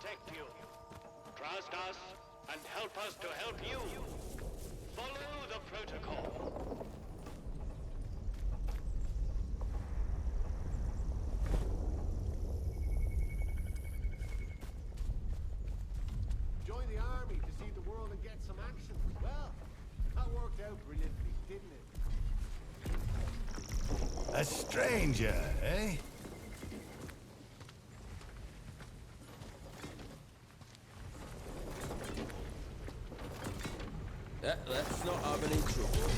protect you. Trust us and help us to help you. Follow the protocol. Join the army to see the world and get some action. Well, that worked out brilliantly, didn't it? A stranger, eh? Let's not have any trouble.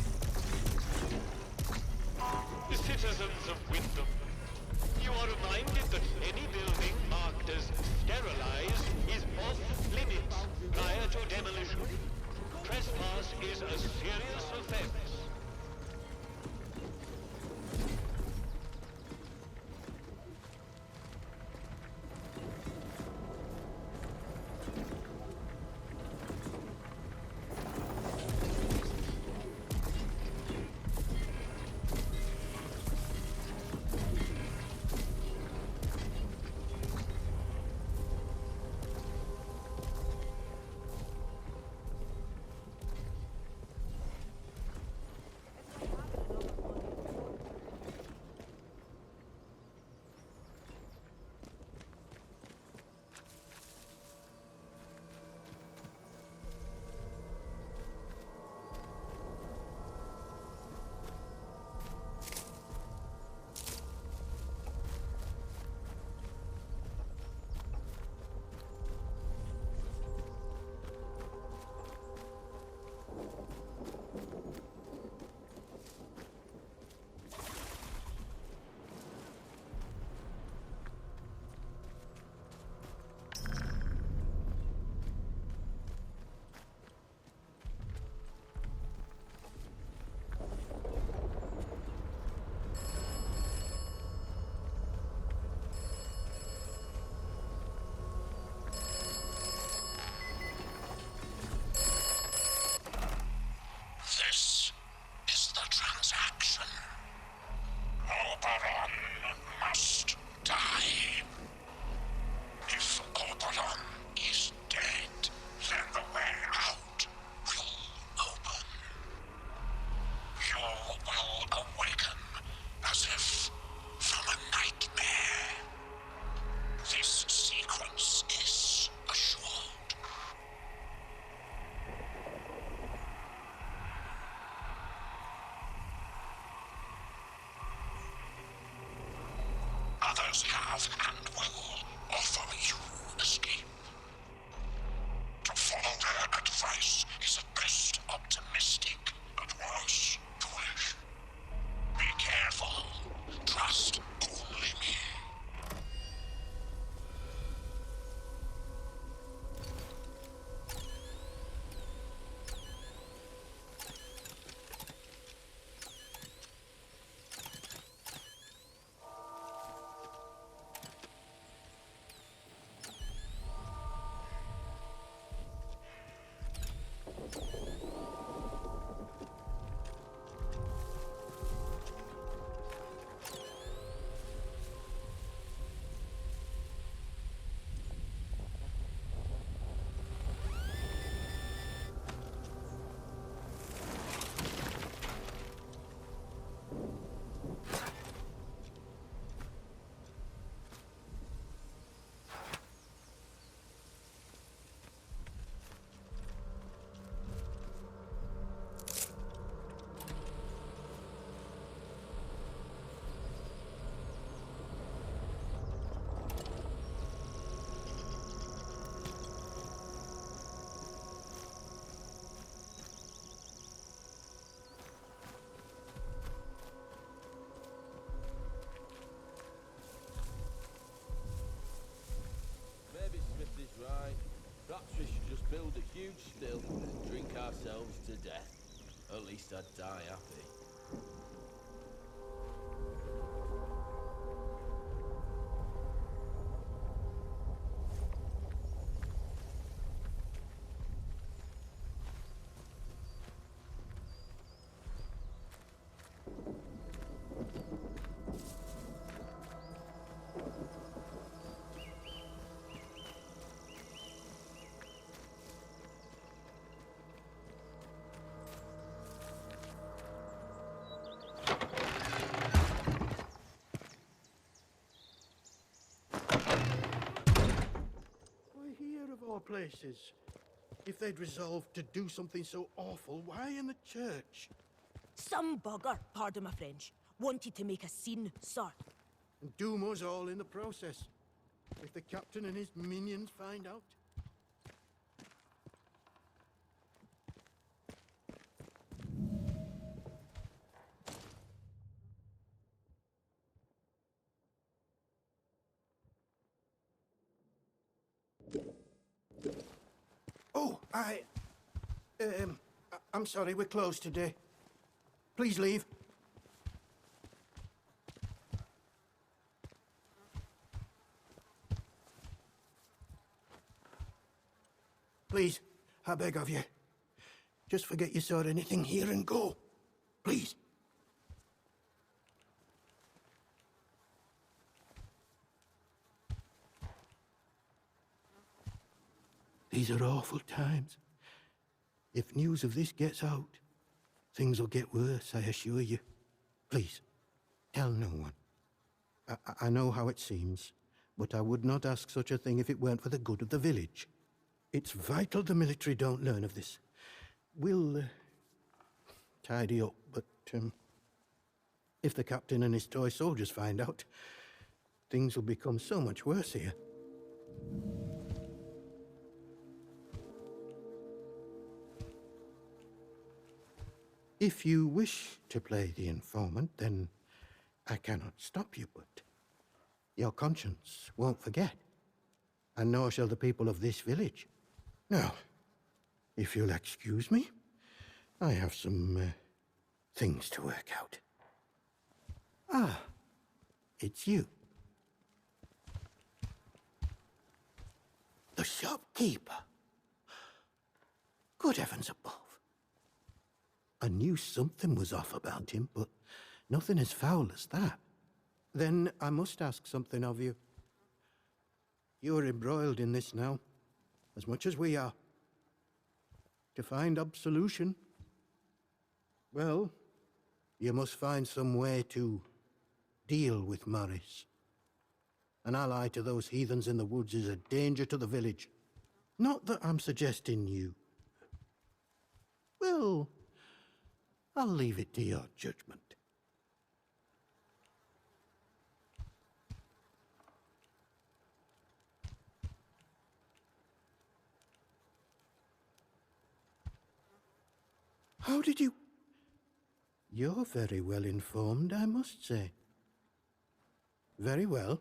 The citizens of Wyndham, you are reminded that any building marked as sterilized is off limits prior to demolition. Trespass is a serious offense. build a huge still and drink ourselves to death. At least I'd die happy. Of all places. If they'd resolved to do something so awful, why in the church? Some bugger, pardon my French, wanted to make a scene, sir. And doom us all in the process. If the captain and his minions find out. Oh, I'm sorry, we're closed today. Please leave. Please, I beg of you. Just forget you saw anything here and go. Please. These are awful times. If news of this gets out, things will get worse, I assure you. Please, tell no one. I know how it seems, but I would not ask such a thing if it weren't for the good of the village. It's vital the military don't learn of this. We'll tidy up, but if the captain and his toy soldiers find out, things will become so much worse here. If you wish to play the informant, then I cannot stop you, but your conscience won't forget, and nor shall the people of this village. Now, if you'll excuse me, I have some things to work out. Ah, it's you. The shopkeeper. Good heavens above. I knew something was off about him, but nothing as foul as that. Then I must ask something of you. You're embroiled in this now, as much as we are. To find absolution, well, you must find some way to deal with Morris. An ally to those heathens in the woods is a danger to the village. Not that I'm suggesting you. Well, I'll leave it to your judgment. How did you... You're very well informed, I must say. Very well.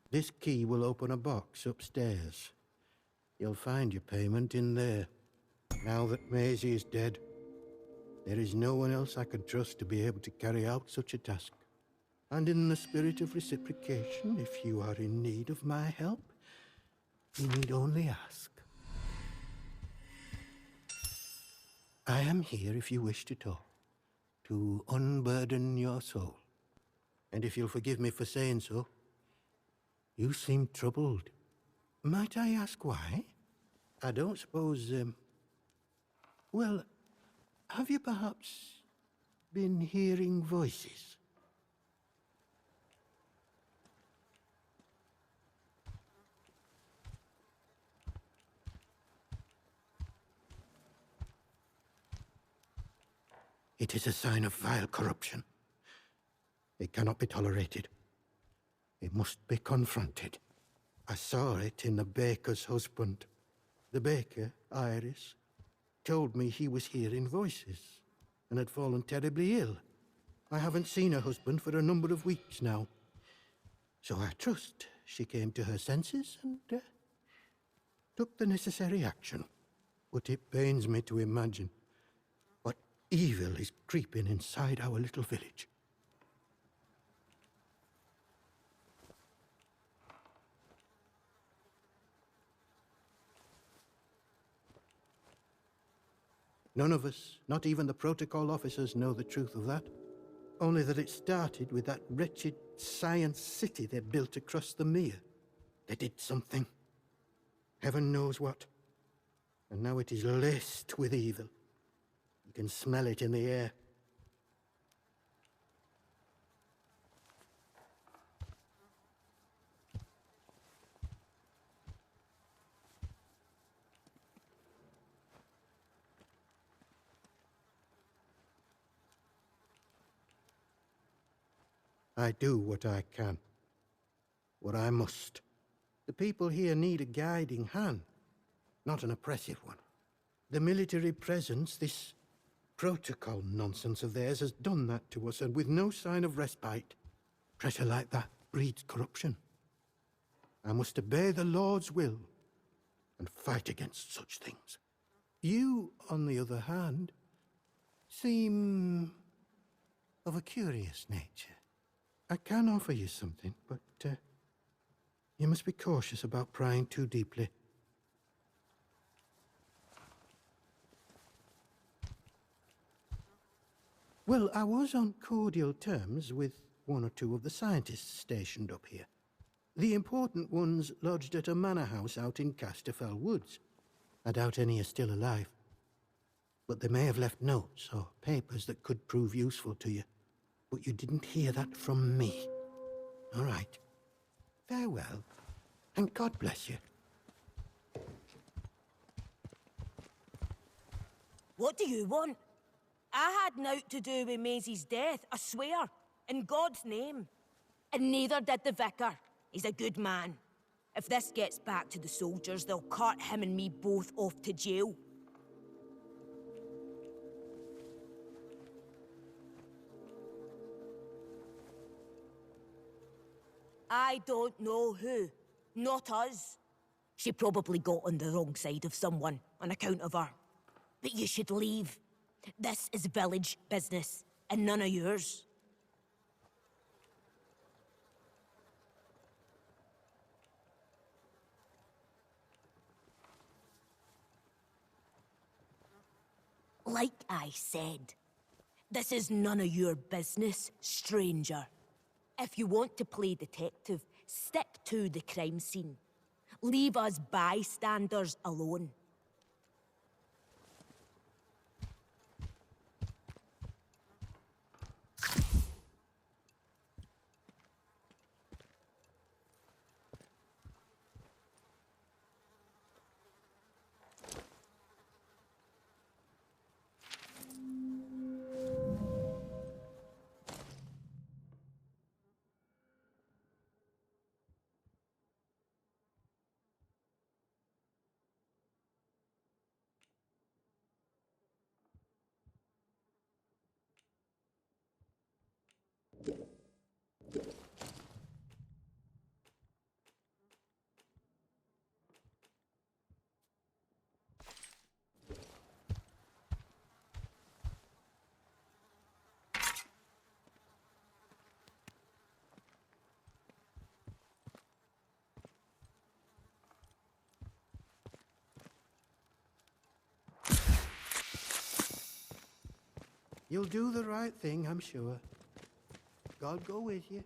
This key will open a box upstairs. You'll find your payment in there. Now that Maisie is dead, there is no one else I could trust to be able to carry out such a task. And in the spirit of reciprocation, if you are in need of my help, you need only ask. I am here if you wish to talk, to unburden your soul. And if you'll forgive me for saying so, you seem troubled. Might I ask why? I don't suppose, well, have you perhaps been hearing voices? It is a sign of vile corruption. It cannot be tolerated. It must be confronted. I saw it in the baker's husband. The baker, Iris, told me he was hearing voices and had fallen terribly ill. I haven't seen her husband for a number of weeks now. So I trust she came to her senses and took the necessary action. but it pains me to imagine what evil is creeping inside our little village. None of us, not even the protocol officers, know the truth of that. Only that it started with that wretched science city they built across the mere. They did something. Heaven knows what. And now it is laced with evil. You can smell it in the air. I do what I can. What I must. The people here need a guiding hand, not an oppressive one. The military presence, this protocol nonsense of theirs, has done that to us, and with no sign of respite. Pressure like that breeds corruption. I must obey the Lord's will and fight against such things. You, on the other hand, seem of a curious nature. I can offer you something, but you must be cautious about prying too deeply. Well, I was on cordial terms with one or two of the scientists stationed up here. The important ones lodged at a manor house out in Casterfell Woods. I doubt any are still alive. But they may have left notes or papers that could prove useful to you. But you didn't hear that from me. All right. Farewell, and God bless you. What do you want? I had naught to do with Maisie's death, I swear, in God's name. And neither did the vicar. He's a good man. If this gets back to the soldiers, they'll cart him and me both off to jail. I don't know who. Not us. She probably got on the wrong side of someone on account of her. But you should leave. This is village business, and none of yours. Like I said, this is none of your business, stranger. If you want to play detective, stick to the crime scene. Leave us bystanders alone. You'll do the right thing, I'm sure. God go with you.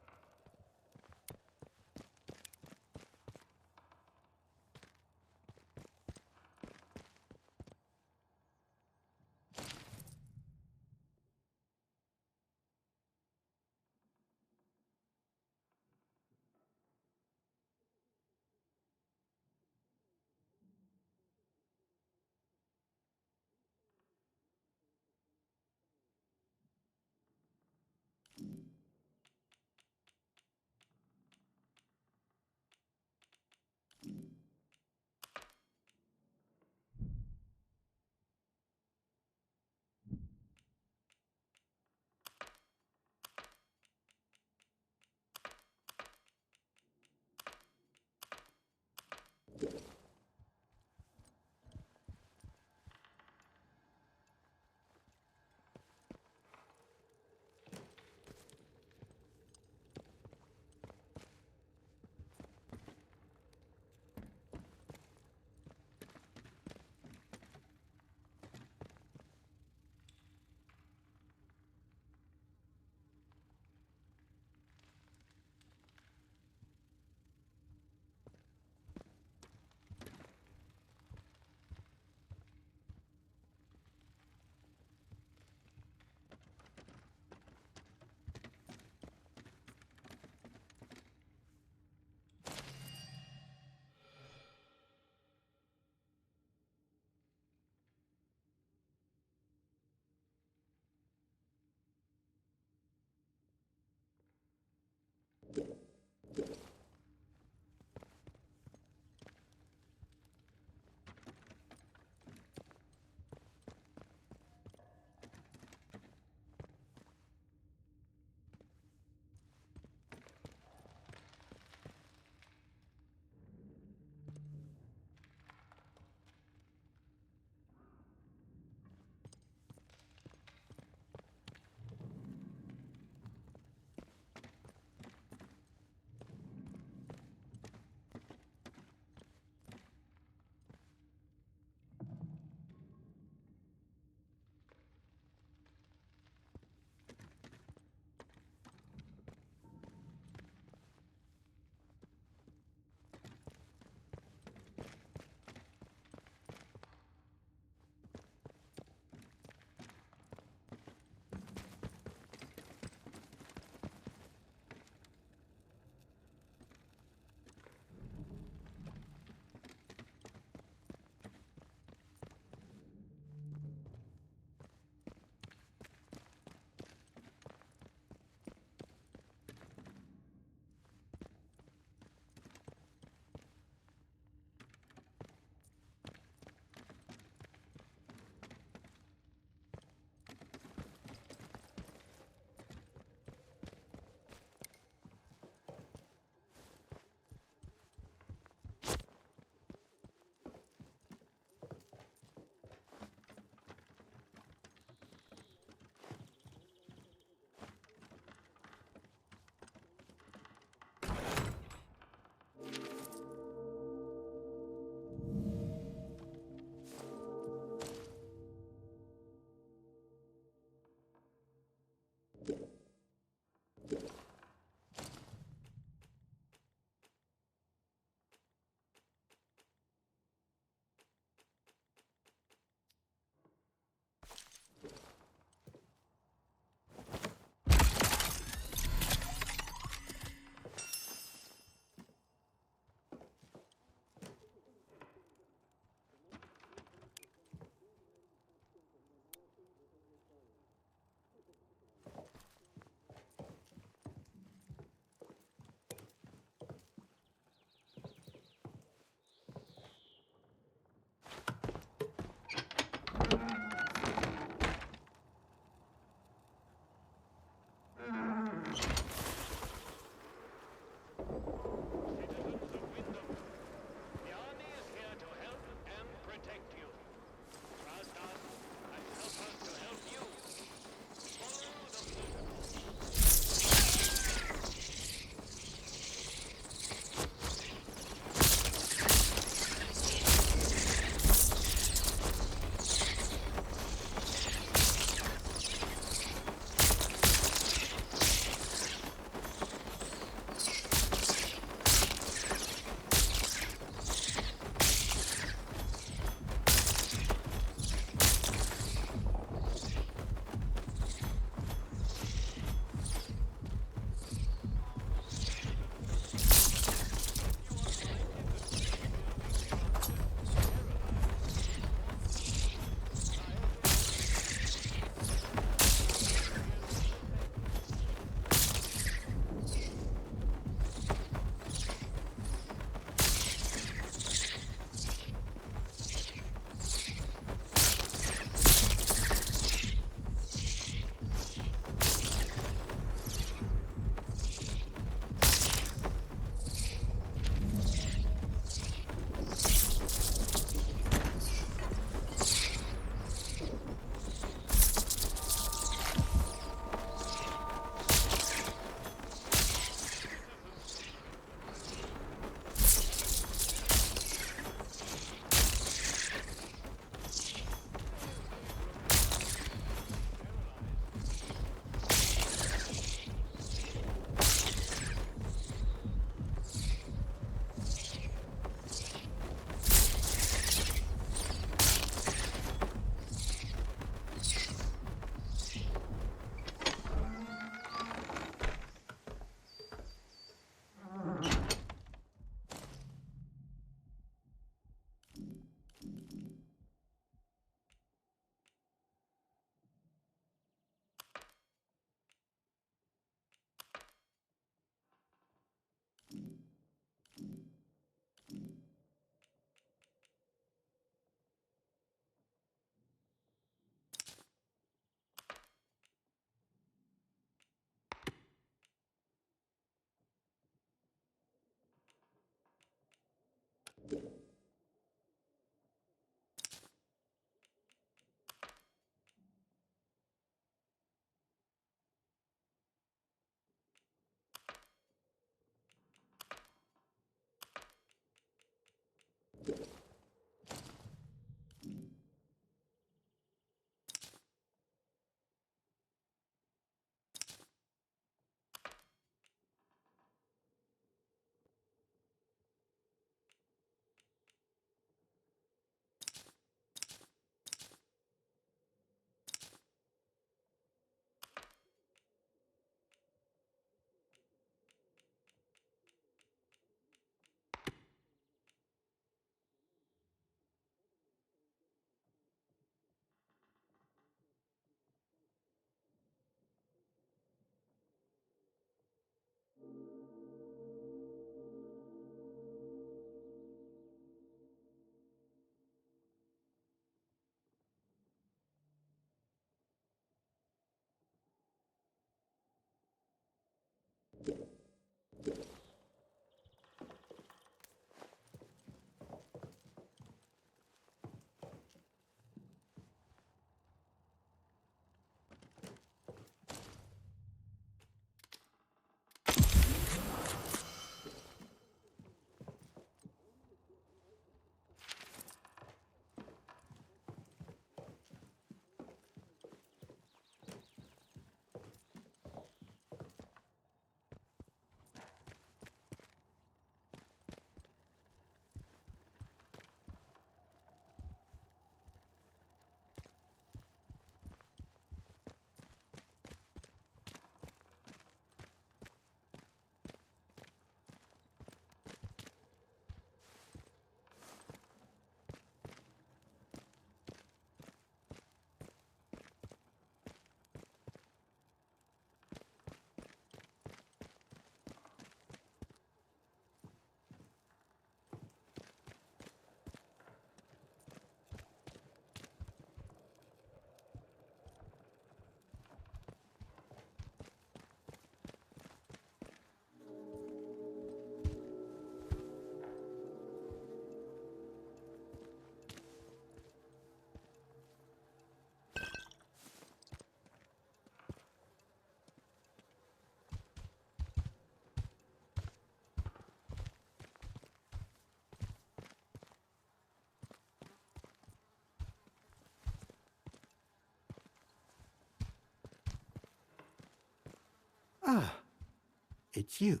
it's you.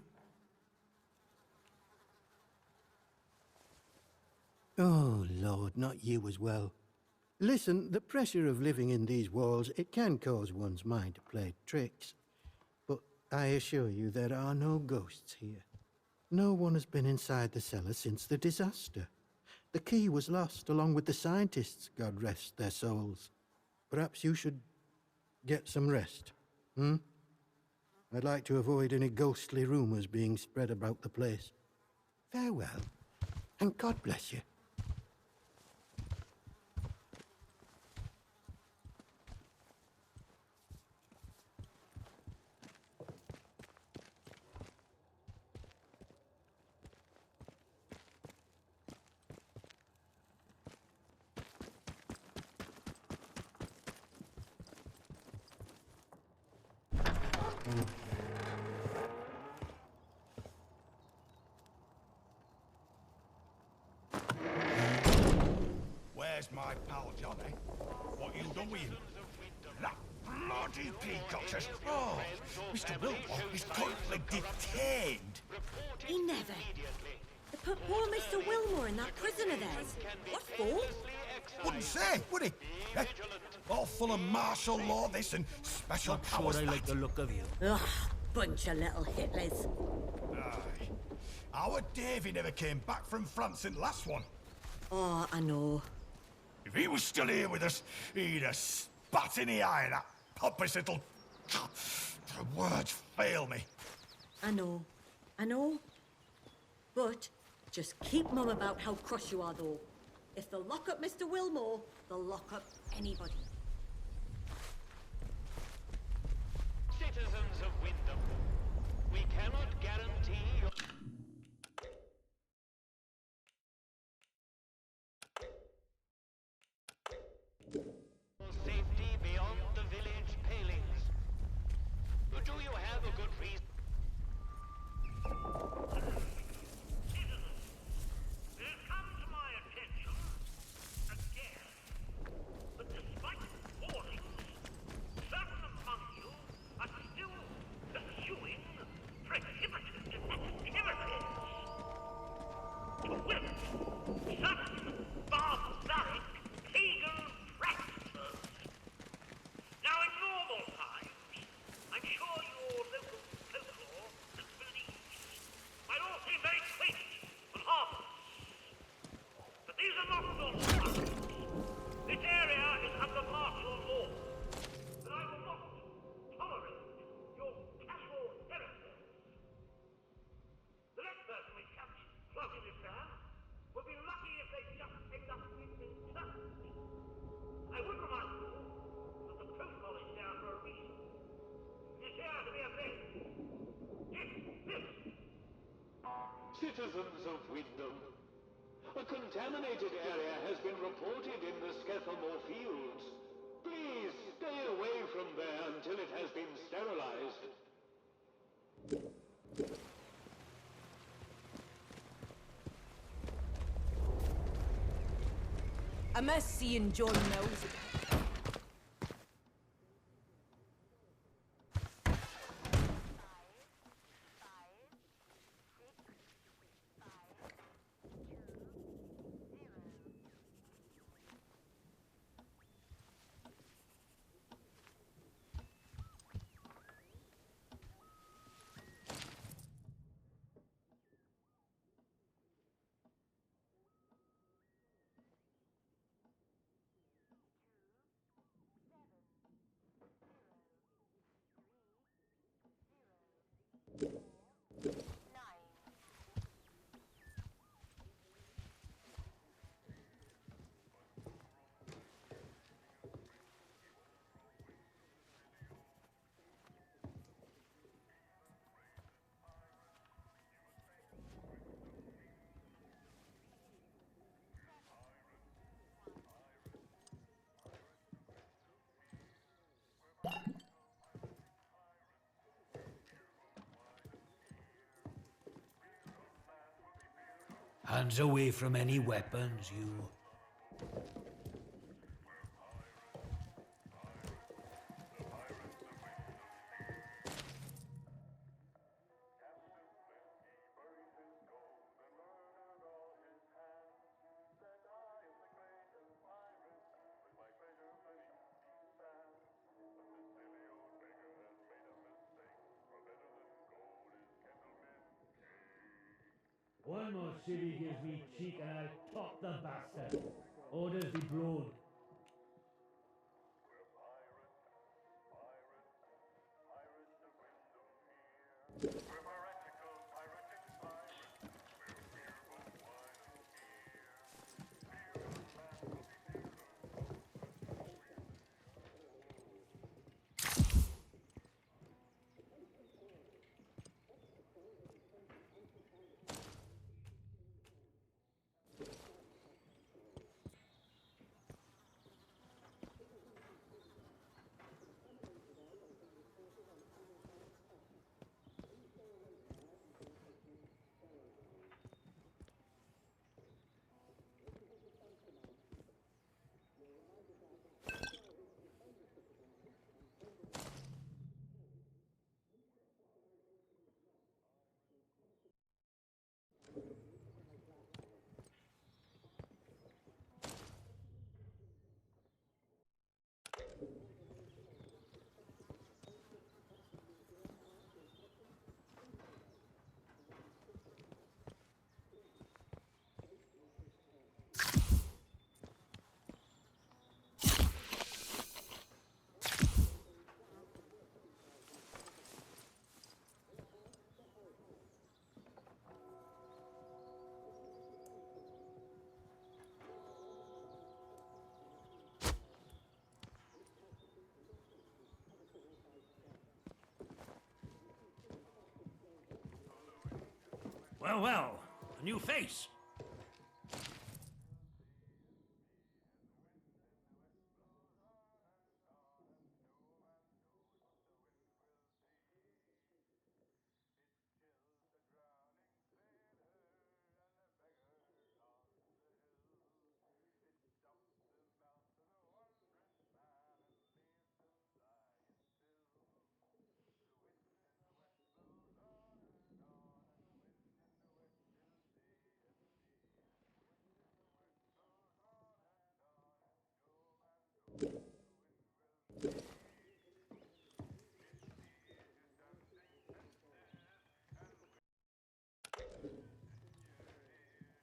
Oh, Lord, not you as well. Listen, the pressure of living in these walls, it can cause one's mind to play tricks. But I assure you there are no ghosts here. No one has been inside the cellar since the disaster. The key was lost along with the scientists, God rest their souls. Perhaps you should get some rest, hmm? I'd like to avoid any ghostly rumors being spread about the place. Farewell, and God bless you. Where's my pal Johnny? What you done with him? That bloody peacock says, oh, Mr. Wilmore is currently detained. He never. They put poor Mr. Wilmore in that prison of theirs. What for? Wouldn't say, would he? Eh? All full of martial law this and special powers Sure, I that. like the look of you. Ugh, bunch of little Hitlers. Aye. Our Davy never came back from France in the last one. Oh, I know. If he was still here with us, he'd have spat in the eye of that pompous little... The words fail me. I know. I know. But just keep mum about how cross you are, though. If they'll lock up Mr. Wilmore, they'll lock up anybody. Citizens of Wyndham, we cannot guarantee your safety beyond the village palings. Do you have a good reason? It comes to my attention again that despite warnings, certain among you are still pursuing prohibited activities. To wit, certain barbaric pagan practices. Now, in normal times, I'm sure your local folklore and beliefs might all seem very quaint and harmless. But these are not normal times. This area is under martial law, and I will not tolerate your casual heresies. The next person we catch floating this down will be lucky if they just end up with internment. I would remind you that the protocol is there for a reason. It's here to be obeyed. Dismissed. Citizens of Wyndham, a contaminated area has been reported in the Skethamore fields. Please stay away from there until it has been sterilized. I miss seeing John Mills. Hands away from any weapons, you. One more city gives me cheek and I'll top the bastard. Orders be blown. Well, well, a new face.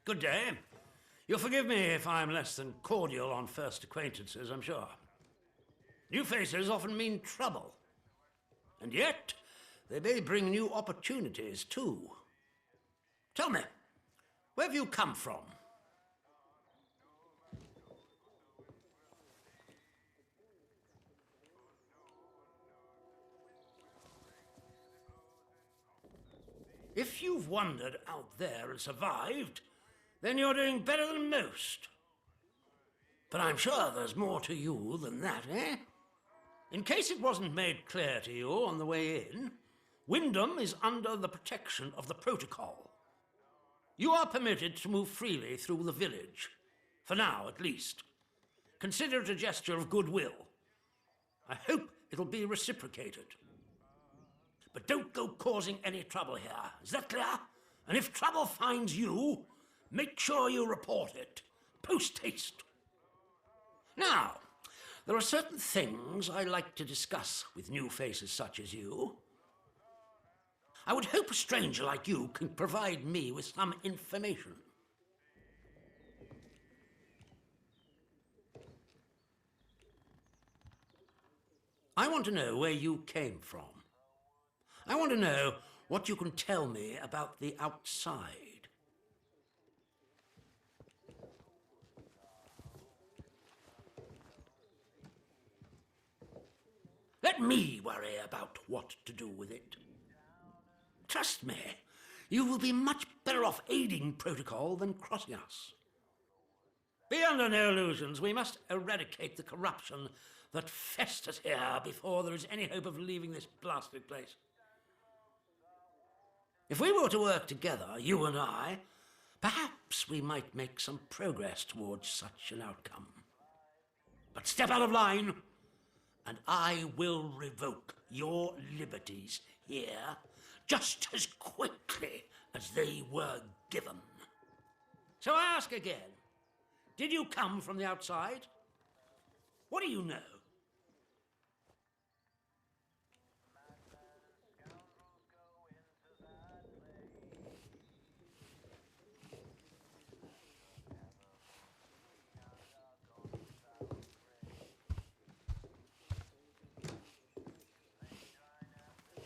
Good day. You'll forgive me if I'm less than cordial on first acquaintances, I'm sure. New faces often mean trouble. And yet, they may bring new opportunities, too. Tell me, where have you come from? If you've wandered out there and survived, then you're doing better than most. But I'm sure there's more to you than that, eh? In case it wasn't made clear to you on the way in, Wyndham is under the protection of the protocol. You are permitted to move freely through the village, for now at least. Consider it a gesture of goodwill. I hope it'll be reciprocated. But don't go causing any trouble here, is that clear? And if trouble finds you, make sure you report it, post-haste. Now, there are certain things I like to discuss with new faces such as you. I would hope a stranger like you can provide me with some information. I want to know where you came from. I want to know what you can tell me about the outside. Let me worry about what to do with it. Trust me, you will be much better off aiding protocol than crossing us. Be under no illusions. We must eradicate the corruption that festers here before there is any hope of leaving this blasted place. If we were to work together, you and I, perhaps we might make some progress towards such an outcome. But step out of line, and I will revoke your liberties here just as quickly as they were given. So I ask again, did you come from the outside? What do you know?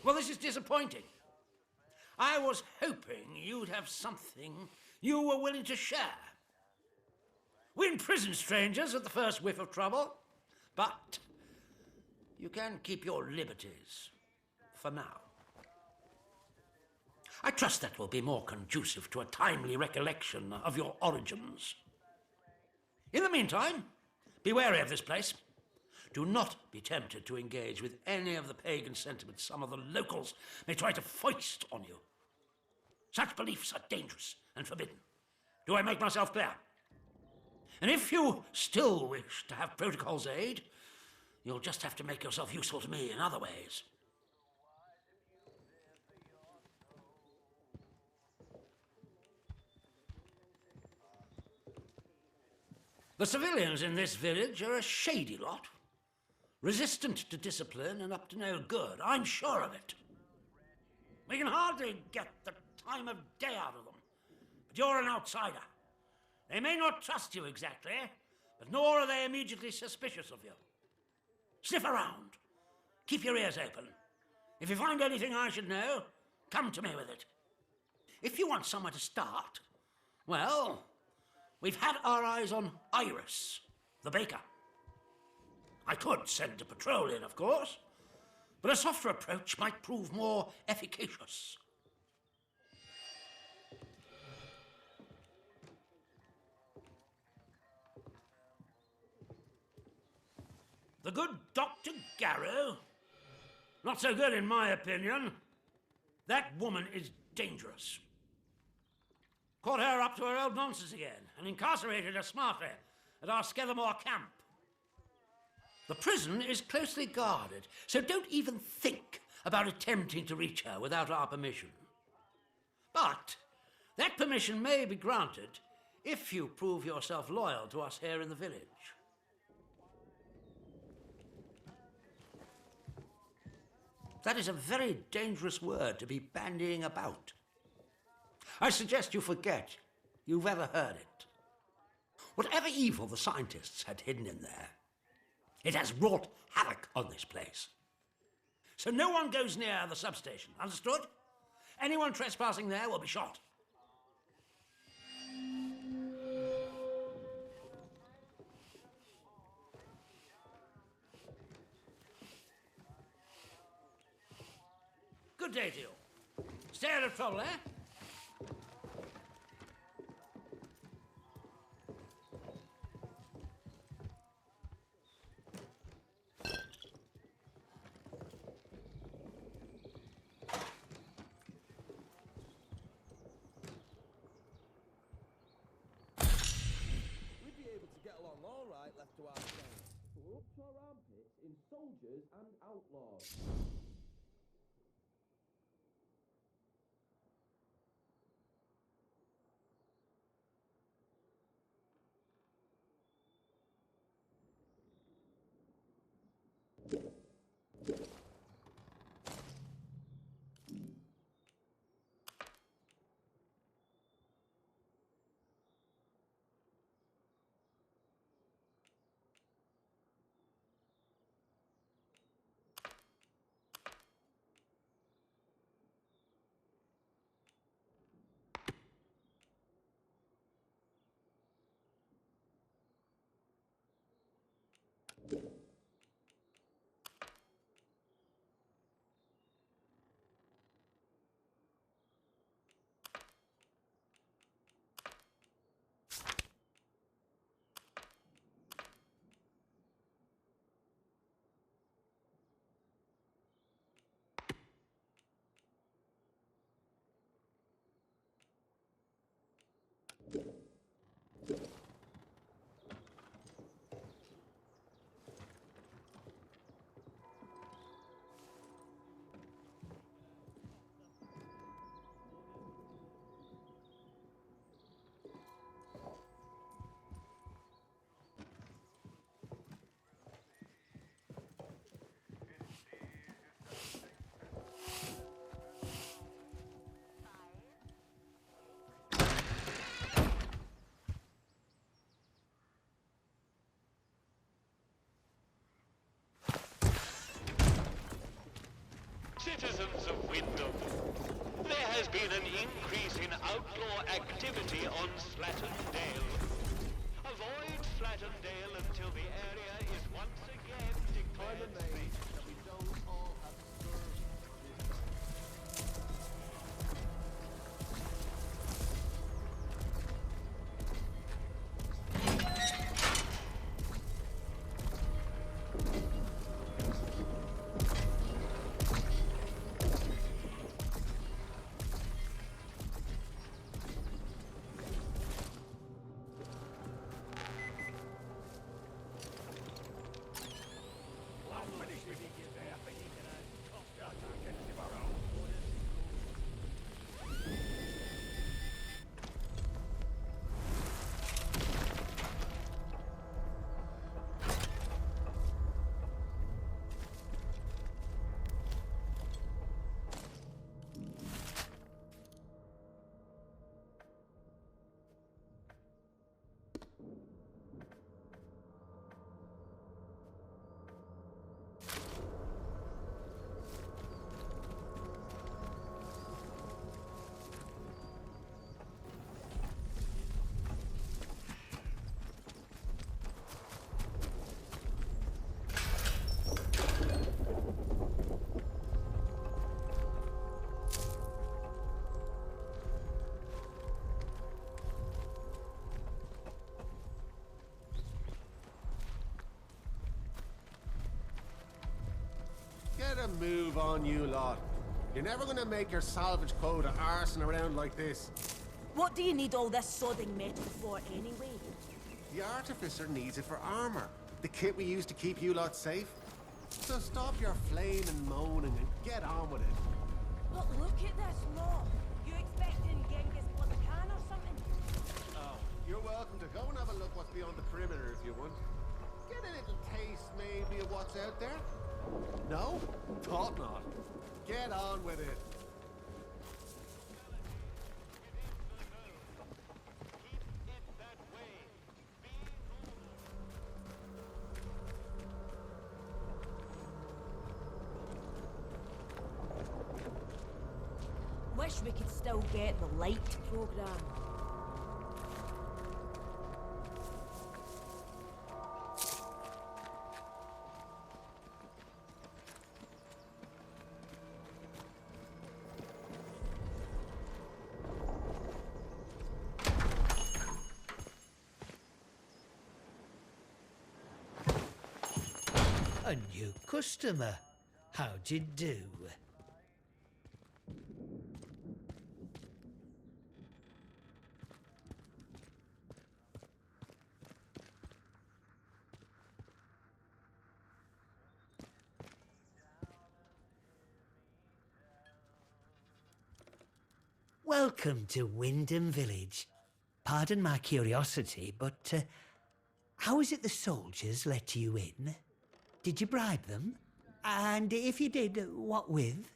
Well, this is disappointing. I was hoping you'd have something you were willing to share. We imprison strangers at the first whiff of trouble, but you can keep your liberties for now. I trust that will be more conducive to a timely recollection of your origins. In the meantime, be wary of this place. Do not be tempted to engage with any of the pagan sentiments some of the locals may try to foist on you. Such beliefs are dangerous and forbidden. Do I make myself clear? And if you still wish to have protocol's aid, you'll just have to make yourself useful to me in other ways. The civilians in this village are a shady lot. Resistant to discipline and up to no good. I'm sure of it. We can hardly get the time of day out of them. But you're an outsider. They may not trust you exactly, but nor are they immediately suspicious of you. Sniff around. Keep your ears open. If you find anything I should know, come to me with it. If you want somewhere to start, well, we've had our eyes on Iris, the baker. I could send a patrol in, of course, but a softer approach might prove more efficacious. The good Dr. Garrow? Not so good in my opinion. That woman is dangerous. Caught her up to her old nonsense again and incarcerated her smartly at our Skeathermore camp. The prison is closely guarded, so don't even think about attempting to reach her without our permission. But that permission may be granted if you prove yourself loyal to us here in the village. That is a very dangerous word to be bandying about. I suggest you forget you've ever heard it. Whatever evil the scientists had hidden in there, it has wrought havoc on this place. So no one goes near the substation, understood? Anyone trespassing there will be shot. Good day to you. Stay out of trouble, eh? We'd be able to get along all right left to ourselves. We're up to our armpits in soldiers and outlaws. Citizens of Wyndham, there has been an increase in outlaw activity on Slatterdale. Avoid Slatterdale until the area is once again declared safe. That we don't all have to serve. Get a move on, you lot. You're never gonna make your salvage quota arsing around like this. What do you need all this sodding metal for anyway? The Artificer needs it for armor. The kit we use to keep you lot safe. So stop your flaming and moaning and get on with it. But look at this lot. You expecting Genghis Khan or something? Oh, you're welcome to go and have a look what's beyond the perimeter if you want. Get a little taste maybe of what's out there. No? Thought not. Get on with it. Wish we could still get the light program. A new customer. How'd you do? Welcome to Wyndham Village. Pardon my curiosity, but how is it the soldiers let you in? Did you bribe them? And if you did, what with?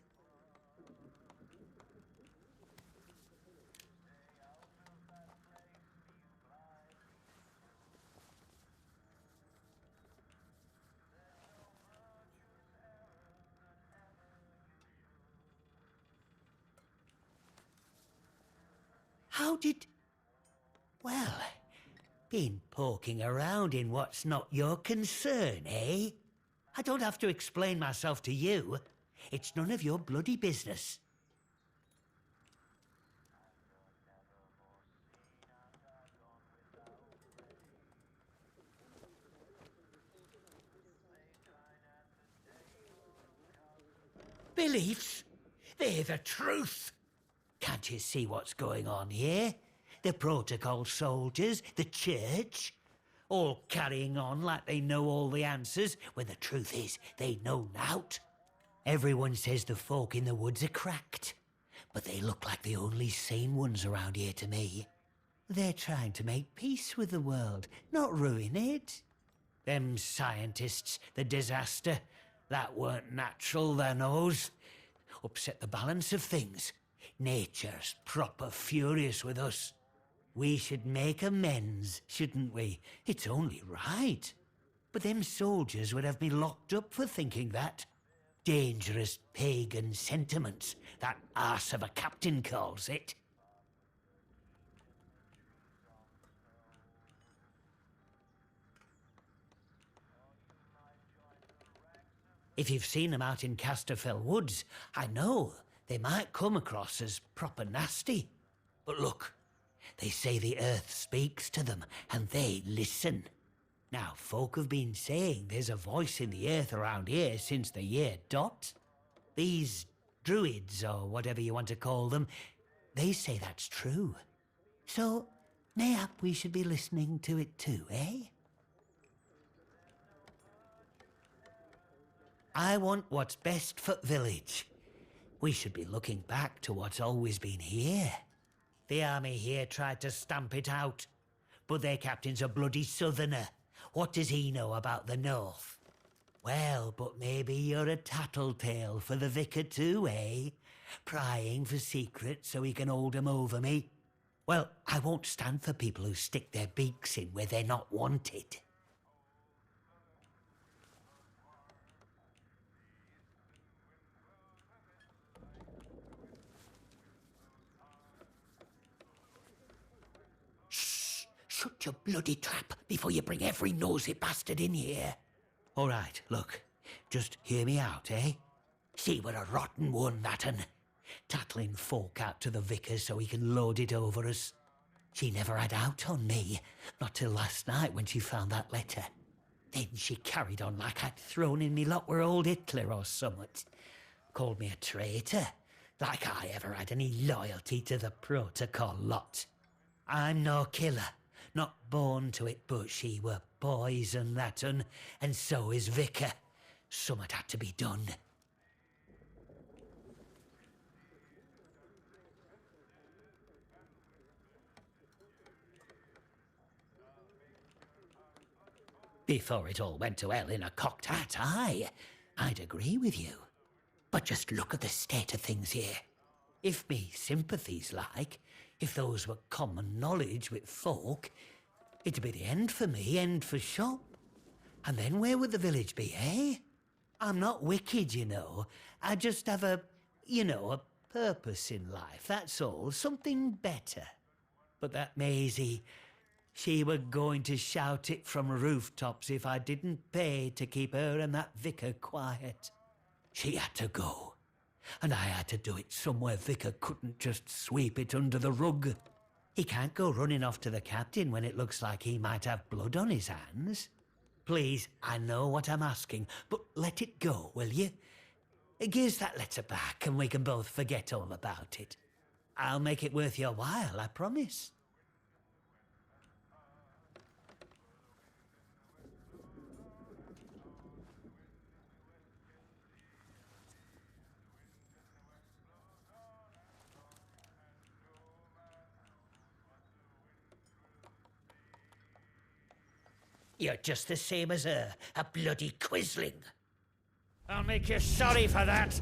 How did... Well, been poking around in what's not your concern, eh? I don't have to explain myself to you. It's none of your bloody business. Beliefs? They're the truth. Can't you see what's going on here? The protocol soldiers, the church, all carrying on like they know all the answers, when the truth is they know nought. Everyone says the folk in the woods are cracked, but they look like the only sane ones around here to me. They're trying to make peace with the world, not ruin it. Them scientists, the disaster, that weren't natural, their knows. Upset the balance of things. Nature's proper furious with us. We should make amends, shouldn't we? It's only right. But them soldiers would have me locked up for thinking that. dangerous pagan sentiments, that arse of a captain calls it. If you've seen them out in Casterfell Woods, I know they might come across as proper nasty. But look, they say the earth speaks to them, and they listen. Now, folk have been saying there's a voice in the earth around here since the year dot. These druids, or whatever you want to call them, they say that's true. So, mayhap we should be listening to it too, eh? I want what's best for village. We should be looking back to what's always been here. The army here tried to stamp it out, but their captain's a bloody southerner. What does he know about the north? Well, but maybe you're a tattletale for the vicar too, eh? Prying for secrets so he can hold 'em over me. Well, I won't stand for people who stick their beaks in where they're not wanted. Shut your bloody trap before you bring every nosy bastard in here. All right, look, just hear me out, eh? See, we're a rotten one, that un. Tattling folk out to the vicar so he can load it over us. She never had out on me, not till last night when she found that letter. Then she carried on like I'd thrown in me lot with old Hitler or summat. Called me a traitor, like I ever had any loyalty to the protocol lot. I'm no killer. Not born to it, but she were poison, that un, and so is Vicar. Summat had to be done. Before it all went to hell in a cocked hat, I'd agree with you. But just look at the state of things here. If me sympathies like, if those were common knowledge with folk, it'd be the end for me, end for shop. And then where would the village be, eh? I'm not wicked, you know. I just have a purpose in life, that's all. Something better. But that Maisie, she were going to shout it from rooftops if I didn't pay to keep her and that vicar quiet. She had to go. And I had to do it somewhere Vicar couldn't just sweep it under the rug. He can't go running off to the captain when it looks like he might have blood on his hands. Please, I know what I'm asking, but let it go, will you? Give us that letter back and we can both forget all about it. I'll make it worth your while, I promise. You're just the same as her, a bloody quisling. I'll make you sorry for that.